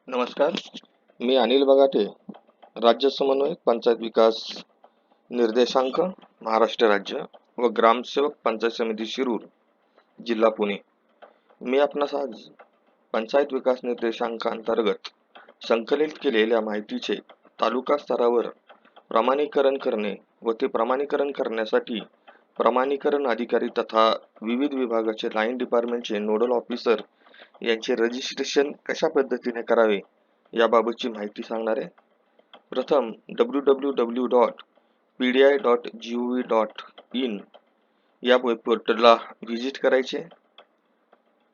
नमस्कार. मी अनिल बगाटे, राज्य समन्वयक पंचायत विकास निर्देशांक महाराष्ट्र राज्य व ग्रामसेवक पंचायत समिती शिरूर जिल्हा पुणे. मी आपणास आज पंचायत विकास निर्देशांकांतर्गत संकलित केलेल्या माहितीचे तालुका स्तरावर प्रमाणीकरण करणे व ते प्रमाणीकरण करण्यासाठी प्रमाणीकरण अधिकारी तथा विविध विभागाचे लाईन डिपार्टमेंटचे नोडल ऑफिसर यांचे रजिस्ट्रेशन कशा पद्धतीने करावे याबाबतची माहिती सांगणार आहे. प्रथम www.pdi.gov.in या वेब पोर्टलला व्हिजिट करायचे.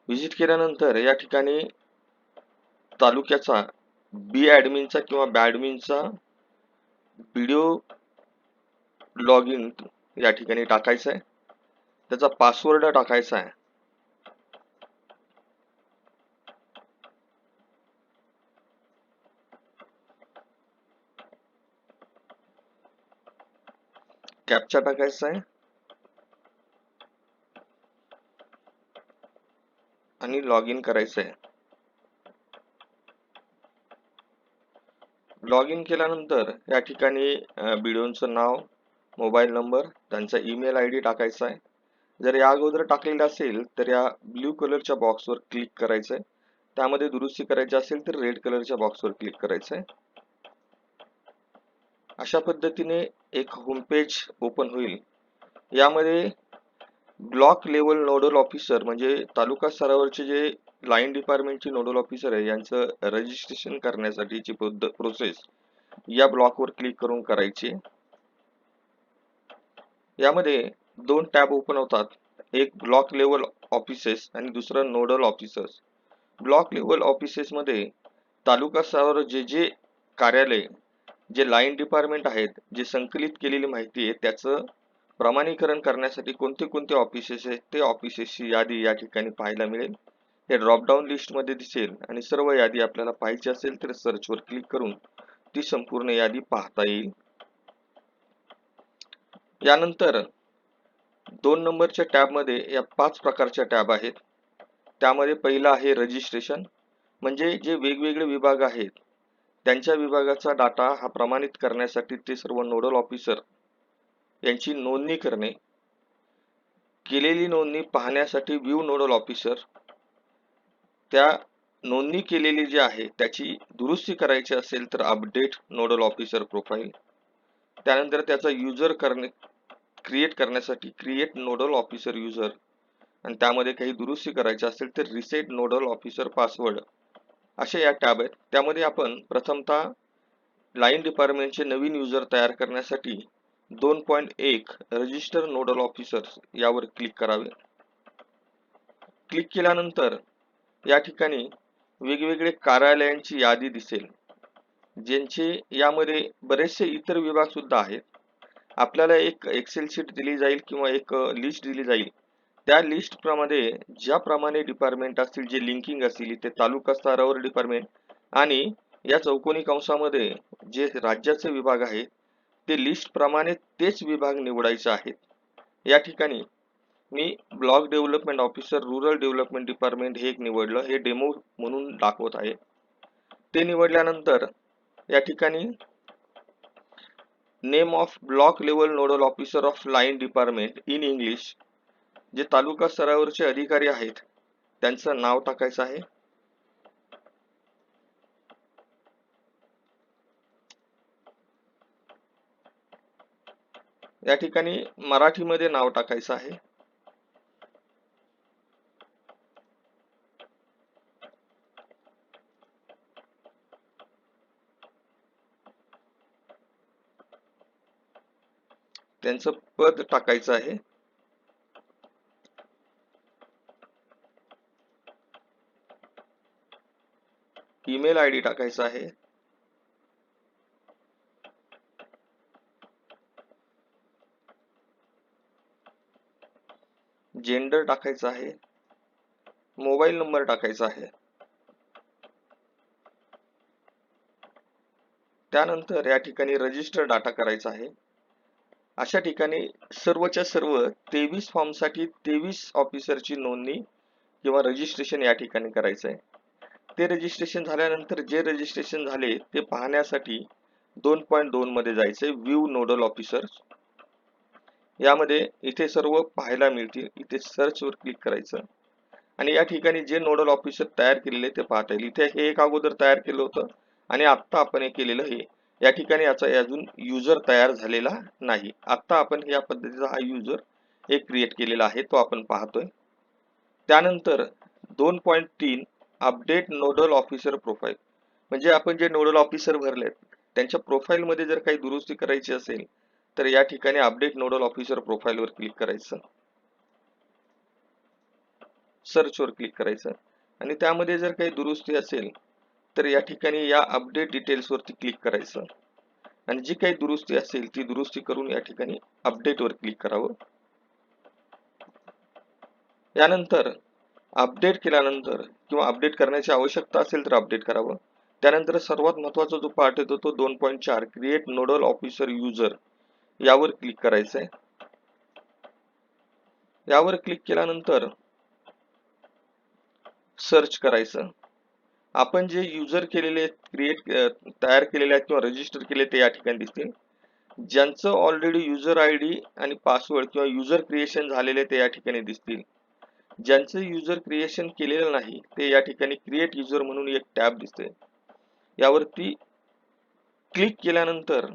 व्हिजिट केल्यानंतर या ठिकाणी तालुक्याचा बी ॲडमिनचा किंवा बॅडमिनचा व्हिडिओ लॉग इन या ठिकाणी टाकायचा आहे. त्याचा पासवर्ड टाकायचा आहे. कॅप्चा टाकायचा आहे आणि लॉग इन करायचं आहे. लॉग इन केल्यानंतर या ठिकाणी व्हिडिओचं नाव, मोबाईल नंबर, त्यांचा ईमेल आय डी टाकायचा आहे. जर या अगोदर टाकलेला असेल तर या ब्ल्यू कलरच्या बॉक्सवर क्लिक करायचं आहे. त्यामध्ये दुरुस्ती करायची असेल तर रेड कलरच्या बॉक्सवर क्लिक करायचं आहे. अशा पद्धतीने एक होम पेज ओपन होईल. यामध्ये ब्लॉक लेवल नोडल ऑफिसर म्हणजे तालुका स्तरावरचे जे लाईन डिपार्टमेंटचे नोडल ऑफिसर आहे यांचं रजिस्ट्रेशन करण्यासाठीची प्रोसेस या ब्लॉकवर क्लिक करून करायची. यामध्ये दोन टॅब ओपन होतात, एक ब्लॉक लेवल ऑफिसेस आणि दुसरं nodal officers. Block level offices मध्ये तालुका स्तरावर जे जे कार्यालय, जे लाईन डिपार्टमेंट आहेत, जे संकलित केलेली माहिती आहे त्याचं प्रमाणीकरण करण्यासाठी कोणते कोणते ऑफिसेस आहेत ते ऑफिसेसची यादी या ठिकाणी पाहायला मिळेल. हे ड्रॉपडाऊन लिस्ट मध्ये दिसेल आणि सर्व यादी आपल्याला पाहायची असेल तर सर्चवर क्लिक करून ती संपूर्ण यादी पाहता येईल. यानंतर 2 नंबरच्या टॅब मध्ये या 5 प्रकारच्या टॅब आहेत. त्यामध्ये पहिला आहे रजिस्ट्रेशन, म्हणजे जे वेगवेगळे विभाग आहेत त्यांच्या विभागाचा डाटा हा प्रमाणित करण्यासाठी ते सर्व नोडल ऑफिसर यांची नोंदणी करणे. केलेली नोंदणी पाहण्यासाठी व्ह्यू नोडल ऑफिसर, त्या नोंदणी केलेली जी आहे त्याची दुरुस्ती करायची असेल तर अपडेट नोडल ऑफिसर प्रोफाईल. त्यानंतर त्याचा युजर क्रिएट करण्यासाठी क्रिएट नोडल ऑफिसर युजर, आणि त्यामध्ये काही दुरुस्ती करायची असेल तर रिसेट नोडल ऑफिसर पासवर्ड. अशा या टॅब आहेत. त्यामध्ये आपण प्रथमतः लाईन डिपार्टमेंटचे नवीन युजर तयार करण्यासाठी 2.1 रजिस्टर नोडल ऑफिसर्स यावर क्लिक करावे. क्लिक केल्यानंतर या ठिकाणी वेगवेगळे कार्यालयांची यादी दिसेल, ज्यांचे यामध्ये बरेचसे इतर विभाग सुद्धा आहेत. आपल्याला एक एक्सेल शीट दिली जाईल किंवा एक लिस्ट दिली जाईल. त्या लिस्ट प्रमाणे ज्याप्रमाणे डिपार्टमेंट असतील, जे लिंकिंग असतील, ते तालुका स्तरावर डिपार्टमेंट आणि या चौकोनी कंसामध्ये जे राज्याचे विभाग आहेत ते लिस्ट प्रमाणे तेच विभाग निवडायचे आहेत. या ठिकाणी मी block development officer rural development department हे एक निवडलं, हे डेमो म्हणून दाखवत आहे. ते निवडल्यानंतर या ठिकाणी name of block level nodal officer of line department in English, जे तालुका स्तरावरचे अधिकारी आहेत त्यांचं नाव टाकायचं आहे. या ठिकाणी मराठीमध्ये नाव टाकायचं आहे. त्यांचं पद टाकायचं आहे. ईमेल आय डी टाकायचा आहे. जेंडर टाकायचा आहे. मोबाईल नंबर टाकायचा आहे. त्यानंतर या ठिकाणी रजिस्टर डाटा करायचा आहे. अशा ठिकाणी सर्वच्या सर्व 23 फॉर्मसाठी 23 ऑफिसरची नोंदणी किंवा रजिस्ट्रेशन या ठिकाणी करायचं आहे. ते रजिस्ट्रेशन झाल्यानंतर जे रजिस्ट्रेशन झाले ते पाहण्यासाठी 2.2 मध्ये जायचंय, व्ह्यू नोडल ऑफिसर. यामध्ये इथे सर्व पाहायला मिळतील. इथे सर्च वर क्लिक करायचं आणि या ठिकाणी जे नोडल ऑफिसर तयार केलेले ते पाहता येईल. इथे हे एक अगोदर तयार केलं होतं आणि आता आपण हे केलेलं हे या ठिकाणी याचा अजून युजर तयार झालेला नाही. आता आपण या पद्धतीचा हा युजर एक क्रिएट केलेला आहे, तो आपण पाहतोय. त्यानंतर 2.3 अपडेट नोडल ऑफिसर प्रोफाईल, म्हणजे आपण जे नोडल ऑफिसर भरलेत त्यांच्या प्रोफाईल मध्ये जर काही दुरुस्ती करायची असेल तर या ठिकाणी अपडेट नोडल ऑफिसर प्रोफाईल वर क्लिक करायचं, सर्च वर क्लिक करायचं आणि त्यामध्ये जर काही दुरुस्ती असेल तर या ठिकाणी या अपडेट डिटेल्स वरती क्लिक करायचं आणि जी काही दुरुस्ती असेल ती दुरुस्ती करून या ठिकाणी अपडेट वर क्लिक करावं. यानंतर अपडेट केल्यानंतर किंवा अपडेट करण्याची आवश्यकता असेल तर अपडेट करावं. त्यानंतर सर्वात महत्त्वाचा जो पार्ट येतो तो 2.4 क्रिएट नोडल ऑफिसर युजर यावर क्लिक करायचं आहे. यावर क्लिक केल्यानंतर सर्च करायचं. आपण जे युजर केलेले तयार केलेले आहेत किंवा रजिस्टर केले ते या ठिकाणी दिसतील. ज्यांचं ऑलरेडी युजर आयडी आणि पासवर्ड किंवा युजर क्रिएशन झालेले ते या ठिकाणी दिसतील. ज्यांचं युजर क्रिएशन केलेलं नाही ते या ठिकाणी क्रिएट युजर म्हणून एक टॅब दिसते. यावरती क्लिक केल्यानंतर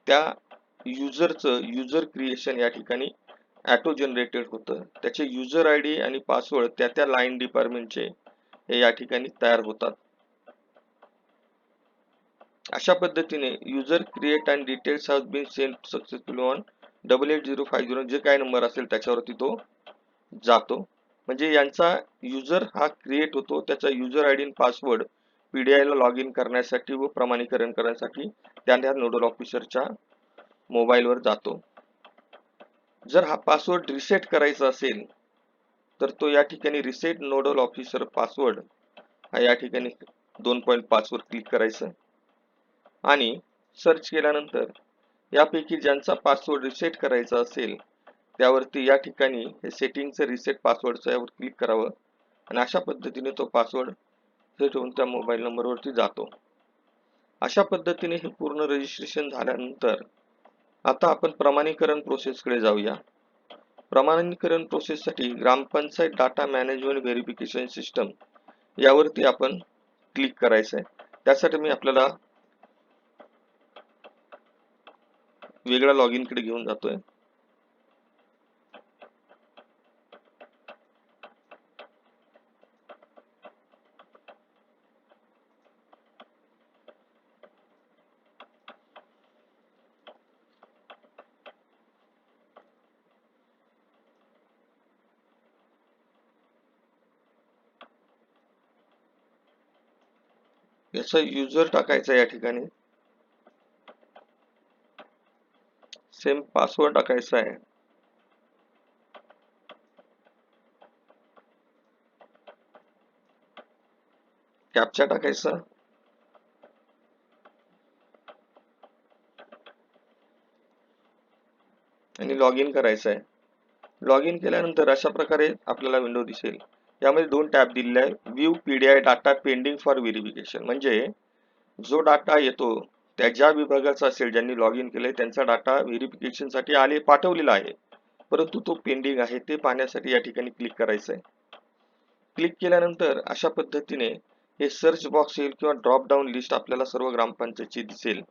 त्या युजरचं युजर क्रिएशन या ठिकाणी ऑटो जनरेटेड होतं. त्याचे युजर आयडी आणि पासवर्ड त्या लाईन डिपार्टमेंटचे हे या ठिकाणी तयार होतात. अशा पद्धतीने user create and details have been send successfully on 88050 जे काय नंबर असेल त्याच्यावरती तो जातो. म्हणजे यांचा युजर हा क्रिएट होतो, त्याचा युजर आयडी आणि पासवर्ड पीडीआय ला लॉग इन करण्यासाठी व प्रमाणीकरण करण्यासाठी त्या नोडल ऑफिसरच्या मोबाईल वर जातो. जर हा पासवर्ड रिसेट करायचा असेल तर तो या ठिकाणी रिसेट नोडल ऑफिसर पासवर्ड हा या ठिकाणी 2.5 वर क्लिक करायचं आणि सर्च केल्यानंतर यापैकी ज्यांचा पासवर्ड रिसेट करायचा असेल त्यावरती या ठिकाणी हे सेटिंगचं रिसेट पासवर्डचं यावर क्लिक करावं आणि अशा पद्धतीने तो पासवर्ड सेट होऊन त्या मोबाईल नंबरवरती जातो. अशा पद्धतीने हे पूर्ण रजिस्ट्रेशन झाल्यानंतर आता आपण प्रमाणीकरण प्रोसेसकडे जाऊया. प्रमाणीकरण प्रोसेससाठी ग्रामपंचायत डाटा मॅनेजमेंट व्हेरिफिकेशन सिस्टम यावरती आपण क्लिक करायचं आहे. त्यासाठी मी आपल्याला वेगळ्या लॉग इन कडे घेऊन जातोय. याचा युजर टाकायचा या ठिकाणी, सेम पासवर्ड टाकायचा आहे. कॅप्चा टाकायचा आणि लॉग इन करायचं आहे. लॉग इन केल्यानंतर अशा प्रकारे आपल्याला विंडो दिसेल. यामध्ये दोन टॅब दिलेले आहे. View PDI data pending for verification, म्हणजे जो डाटा येतो त्या ज्या विभागाचा असेल ज्यांनी लॉग इन केले त्यांचा डाटा व्हेरिफिकेशन साठी पाठवलेला आहे, परंतु तो पेंडिंग आहे ते पाहण्यासाठी या ठिकाणी क्लिक करायचं आहे. क्लिक केल्यानंतर अशा पद्धतीने हे सर्च बॉक्स येईल किंवा ड्रॉप डाऊन लिस्ट आपल्याला सर्व ग्रामपंचायतची दिसेल.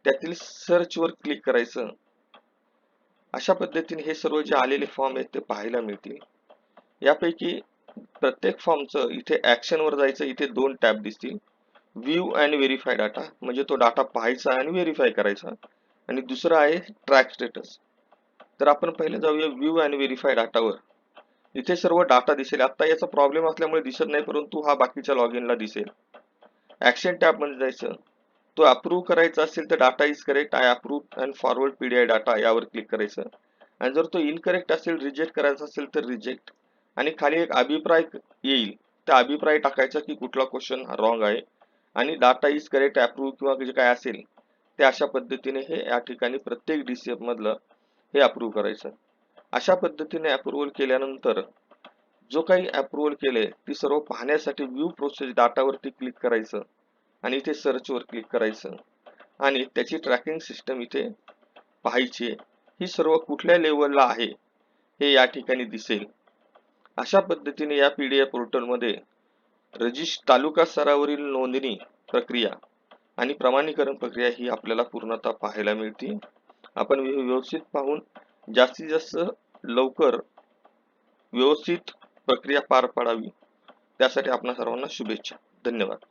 त्यातील सर्च वर क्लिक करायचं. अशा पद्धतीने हे सर्व जे आलेले फॉर्म आहेत ते पाहायला मिळतील. यापैकी प्रत्येक फॉर्मचं इथे ऍक्शन वर जायचं. इथे दोन टॅब दिसतील. व्ह्यू अँड व्हेरीफाय डाटा, म्हणजे तो डाटा पाहायचा आणि व्हेरीफाय करायचा, आणि दुसरा आहे ट्रॅक स्टेटस. तर आपण पहिले जाऊया व्ह्यू अँड व्हेरीफाय डाटावर. इथे सर्व डाटा दिसेल. आता याचा प्रॉब्लेम असल्यामुळे दिसत नाही, परंतु हा बाकीच्या लॉग इनला दिसेल. ऍक्शन टॅब मध्ये जायचं. तो अप्रूव्ह करायचा असेल तर data is correct, I approve and forward PDI data यावर क्लिक करायचं. आणि जर तो इनकरेक्ट असेल, रिजेक्ट करायचा असेल तर रिजेक्ट. आणि खाली एक अभिप्राय येईल, त्या अभिप्राय टाकायचा की कुठला क्वेश्चन रॉंग आहे आणि डाटा इज करेक्ट, अप्रूव्ह किंवा जे काय असेल ते अशा पद्धतीने हे या ठिकाणी प्रत्येक डीसीएफ मधलं हे अप्रूव्ह करायचं. अशा पद्धतीने अप्रूव्हल केल्यानंतर जो काही अप्रुव्हल केलंय ती सर्व पाहण्यासाठी व्ह्यू प्रोसेस डाटावरती क्लिक करायचं आणि इथे सर्चवर क्लिक करायचं आणि त्याची ट्रॅकिंग सिस्टम इथे पाहायची आहे. ही सर्व कुठल्या लेवलला आहे हे या ठिकाणी दिसेल. अशा पद्धतीने या PDF पोर्टलमध्ये तालुका स्तरावरील नोंदणी प्रक्रिया आणि प्रमाणीकरण प्रक्रिया ही आपल्याला पूर्णतः पाहायला मिळते. आपण व्यवस्थित पाहून जास्तीत जास्त लवकर व्यवस्थित प्रक्रिया पार पाडावी त्यासाठी आपणा सर्वांना शुभेच्छा. धन्यवाद.